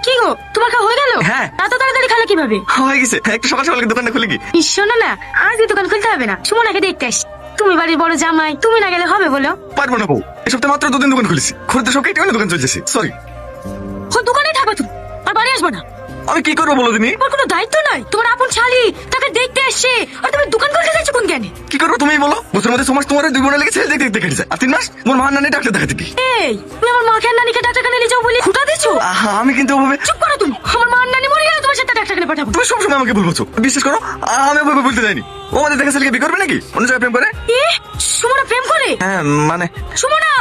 কি গো, তোমার খাওয়া হয়ে গেল? হ্যাঁ। এত তাড়াতাড়ি খালে কিভাবে? হয়ে গেছে, একটু সকাল সকাল দোকানটা খুলে কি? শোনো না, আজ দোকান খুলতে হবে না, সুমনাকে দেখতে আসি। তুমি বাড়ির বড় জামাই, তুমি না গেলে হবে বলো? পারবো না বউ, এই সপ্তাহে মাত্র 2 দিন দোকান খুলেছি, খরিদ্দার সব কেটে দোকান চলছে। সরি। ও দোকানে থাকবে তুমি, আর বাড়ি আসবো না। আমি কি করবো বলো দিনি? তোমার কোনো দায়িত্ব নাই? তোমার আপন শালি তাকে দেখতে আসছে, আর তুমি দোকান খুলতে যাচ্ছ কোন জ্ঞানে? কি করবো তুমিই বলো? বছরের মধ্যে সমাজ তোমার 2 বোনের লেগে ছেলে দেখতে দেখতে কেটে যায়, আর 3 মাস তোমার মা নানি ডাক্তার দেখাতে কি? এই, তুমি আমার মাকে আর নানিকে ডাক্তারখানে নিয়ে যাও বলে খুঁটা দিচ্ছ? আমি কিন্তু ওভাবে। চুপ করো তুমি, আমার মা আর নানি মরে গেলে তোমার সাথে ডাক্তারখানে পাঠাবো। তুমি সবসময় আমাকে ভুল বলছো, বিশ্বাস করো আমি ওভাবে বলতে যাইনি। ও আমাদের দেখা ছেলেকে বিয়ে করবে নাকি? অন্য জায়গায় প্রেম করে? এ, সুমনা প্রেম করে? হ্যাঁ মানে সুমনা,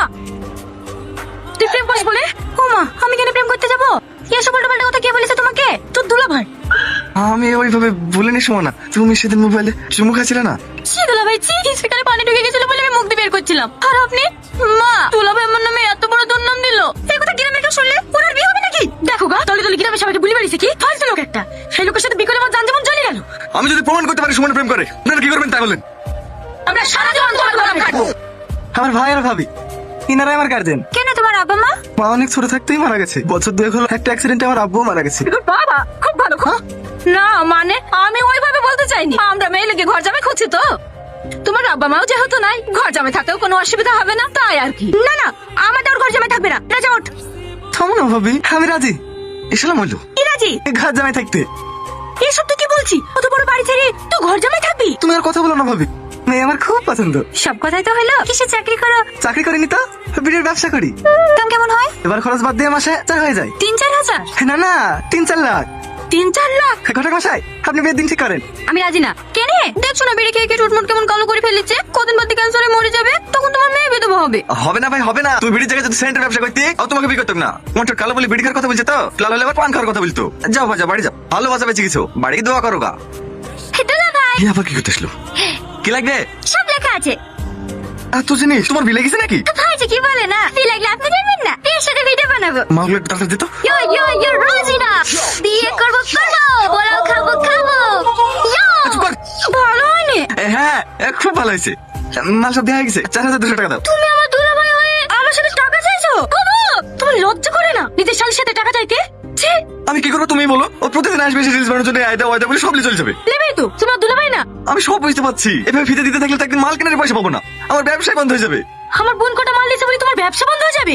তুই প্রেম করিস বলে? ও মা, আমি কেন প্রেম করতে যাবো? এসব উল্টোপাল্টা কথা কে বলেছে তোমাকে? তোর দুলা ভাই। আমি ওইভাবে বলিনি শোনা, তুমি সেদিন মোবাইলে চুমু খাচ্ছিলে না? ছি দুলা ভাই, ছি, সেখানে পানি ঢুকে গেছিল বলে আমি মুখ দিয়ে বের করছিলাম। আর আপনি? মা, দুলা ভাই আমার নামে এত বড় দুর্নাম দিল। এই কথা গ্রামের কেউ শুনলে ওর আর বিয়ে হবে নাকি? দেখো গা, তলে তলে গ্রামে সবাইকে বুলি বেরিয়েছে কি ফালতু লোক একটা। সেই লোকের সাথে বিয়ে করে আমার জান যেমন জ্বলে গেল। আমি যদি প্রমাণ করতে পারি সুমন প্রেম করে, আপনারা কি করবেন তাই বলেন? আমরা সারা জীবন তোমার গলা কাটবো। আমার ভাই আর ভাবি, ইনারাই আমার গার্জেন। কেন তোমার আব্বা মা? মা অনেক ছোট থাকতেই মারা গেছে, বছর 2 হলো একটা অ্যাক্সিডেন্টে আমার আব্বুও মারা গেছে। বাবা, খুব ভালো। না মানে আমি ওইভাবে বলতে চাইনি, আমরা মেয়ে লেগে ঘর জামাই খুঁজছি তো। তোমার আব্বা মাও যেহেতু নাই, ঘর জামাই থাকতেও কোনো অসুবিধা হবে না, তাই আর কি। না না, আমাদের ঘর জামাই থাকবে না, রাজা ওঠ। থামো না ভাবি, আমি রাজি। এসলাম হইলো কি রাজি? ঘর জামাই থাকতে। এসব তুই কি বলছি? অত বড় বাড়ি ছেড়ে তুই ঘর জামাই থাকবি? তুমি আর কথা বলো না ভাবি, মেয়ে আমার খুব পছন্দ। সব কথাই তো হলো, কিসে চাকরি করো? চাকরি করিনি তো, বিড়ির ব্যবসা করি। দাম কেমন হয়? এবার খরচ বাদ দিয়ে মাসে 4 হয়ে যায়। 3-4 হাজার? না না, 3-4 লাখ। 3-4 লাখ? ঘটক মশাই, আপনি বিয়ের দিন ঠিক করেন। আমি রাজি না। কেনে? দেখছো না বিড়ি খেয়ে খেয়ে টুটমুট কেমন কালো করে ফেলেছে, কদিন বাদে ক্যান্সারে মরে যাবে, তখন তোমার মেয়ে বিধবা হবে। হবে না ভাই, হবে না। তুই বিড়ির জায়গায় যদি সেন্টার ব্যবসা করতে, আর তোমাকে বিয়ে করতাম না। তোমার কালো বলে বিড়ি খাওয়ার কথা বলছে তো, লাল হলে আবার পান খাওয়ার কথা বলতো। যাও ভাজা বাড়ি যাও, ভালো বাজা বেঁচে গেছো, বাড়ি দোয়া করো গা। দুলা ভাই, কি আবার কি করতে আসলো? কি লাগবে? সব লেখা আছে। এত জিনিস তোমার বিয়ে লেগেছে নাকি? ভাই যে কি বলে না, বিয়ে লাগলে আপনি জানবেন না, বিয়ের সাথে ভিডিও বানাবো। মাগুলো একটু তাড়াতাড়ি দিত। ইয়ো ইয়ো ইয়ো রোজিনা, বিয়ে করবো করবো, পোলাও খাবো খাবো। ইয়ো, চুপ কর। ভালো হয়নি? হ্যাঁ খুব ভালো হয়েছে, মাল সব দেওয়া হয়ে গেছে। 4200 টাকা দাও। তুমি আমার দুলাভাই হয়ে আমার সাথে টাকা চাইছো? বাবা, তোমার লজ্জা করে না নিজের শালীর সাথে টাকা চাইতে? ছি, আমি কি করবো তুমি বলো? ও প্রতিদিন আসবে, এসে রিলস বানানোর জন্য আয়দা ওয়াদা বলে সব নিয়ে চলে যাবে। লেবেই তো তোমার দুলাভাই না? আমি সব বুঝতে পারছি, এভাবে ফিতে দিতে থাকলে তো একদিন মাল কেনার পয়সা পাবো না, আমার ব্যবসায় বন্ধ হয়ে যাবে। আমার বোন কটা মাল দিয়েছে বলে তোমার ব্যবসা বন্ধ হয়ে যাবে?